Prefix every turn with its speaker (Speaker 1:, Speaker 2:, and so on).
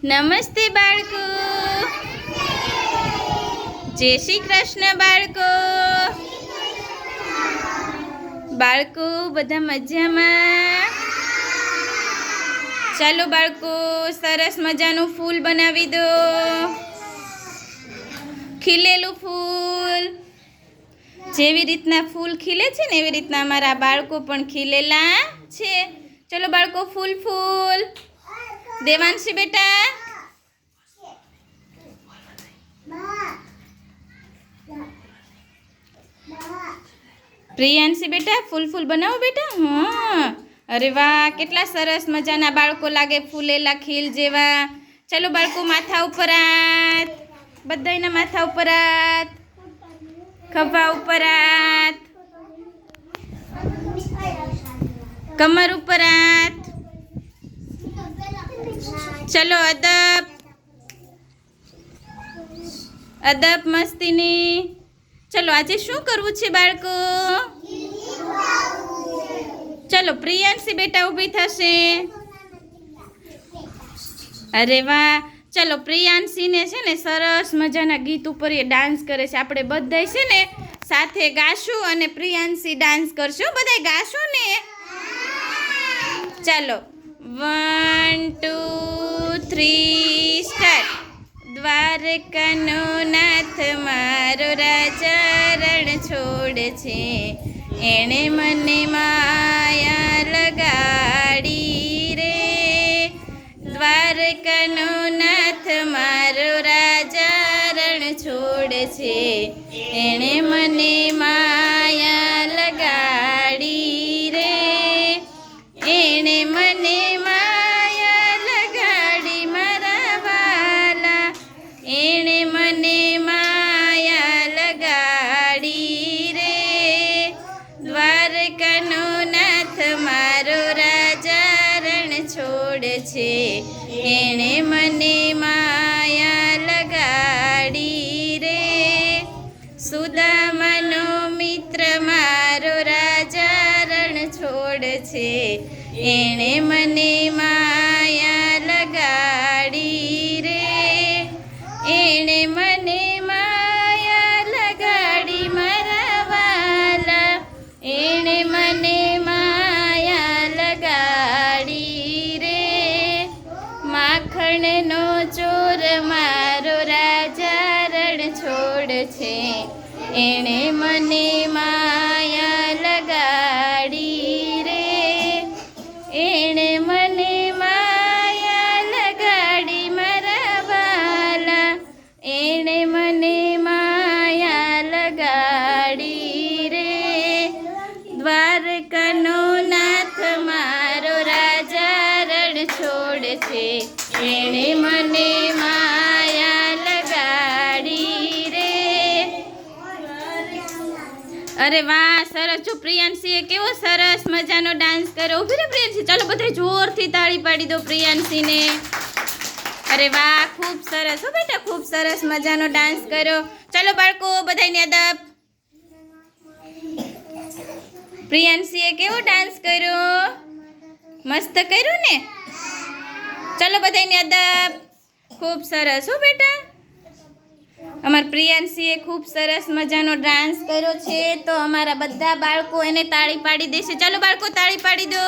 Speaker 1: નમસ્તે બાળકો. જય શ્રી કૃષ્ણ બાળકો. બાળકો બધા મજામાં? ચાલો બાળકો, સરસ મજાનું ફૂલ બનાવી દો. ખીલેલું ફૂલ. જેવી રીતના ફૂલ ખીલે છે ને એવી રીતના અમારા બાળકો પણ ખીલેલા છે. ચલો બાળકો, ફૂલ ફૂલ. દેવાંશી બેટા, પ્રિયાંશી બેટા, ફૂલ ફૂલ બનાવો બેટા. હા, અરે વાહ, કેટલા સરસ મજાના બાળકો લાગે, ફૂલેલા ખીલ જેવા. ચલો બાળકો, માથા ઉપર હાથ. બધાયના માથા ઉપર હાથ, ખભા ઉપર હાથ, કમર ઉપર હાથ. ચલો અદબ અદબ મસ્તીની. ચલો આજે શું કરવું છે બાળકો? ચલો પ્રિયાંશી બેટા ઊભી થશે. અરે વાહ, ચલો પ્રિયાંશીને છે ને સરસ મજાના ગીત ઉપર એ ડાન્સ કરે છે. આપણે બધાય છે ને સાથે ગાશું અને પ્રિયાંશી ડાન્સ કરશું. બધાય ગાશું ને? ચાલો, 1 2 3 સ્ટાર્ટ. દ્વારકાનો નાથ મારો રાજા રણ છોડ છે, એણે મને માયા લગાડી રે. દ્વારકાનો નાથ મારો રાજા રણ છોડ છે, એણે મને માયા લગાડી રે. એણે મને માયા લગાડી મારા વાલા, એણે મને માયા લગાડી રે. દ્વારકાનો નાથ મારો રાજા રણ છોડ છે, એણે મને માયા લગાડી રે. સુદામાનો મિત્ર મારો રાજા રણ છોડ છે, એણે મને માયા લગાડી રે. એણે મને માયા લગાડી મારા વાલા, એણે મને માયા લગાડી રે. માખણનો ચોર મારો રાજા રણ છોડ છે, એણે મને માયા લગાડી રે. એણે મને માયા લગાડી મારા વાલા, એણે મને માયા લગાડી રે. દ્વારકાનો નાથ મારો રાજા રણ છોડ છે, એણે મને માયા લગાડી રે. અરે વાહ, સરસ. જો પ્રિયાંશીએ કેવો સરસ મજાનો ડાન્સ કર્યો. ઊભી રે પ્રિયાંશી. ચાલો બધા જોરથી તાળી પાડી દો પ્રિયાંશીને. અરે વાહ, ખૂબ સરસ હો બેટા, ખૂબ સરસ મજાનો ડાન્સ કર્યો. ચાલો બાળકો, બધાને અદબ. પ્રિયાંશીએ કેવો ડાન્સ કર્યો? મસ્ત કર્યો ને? ચાલો બધાને અદબ. ખૂબ સરસ હો બેટા. અમારા પ્રિયાંશીએ ખૂબ સરસ મજાનો ડાન્સ કર્યો છે, તો અમારા બધા બાળકો એને તાળી પાડી દેશે. ચાલો બાળકો, તાળી પાડી દો.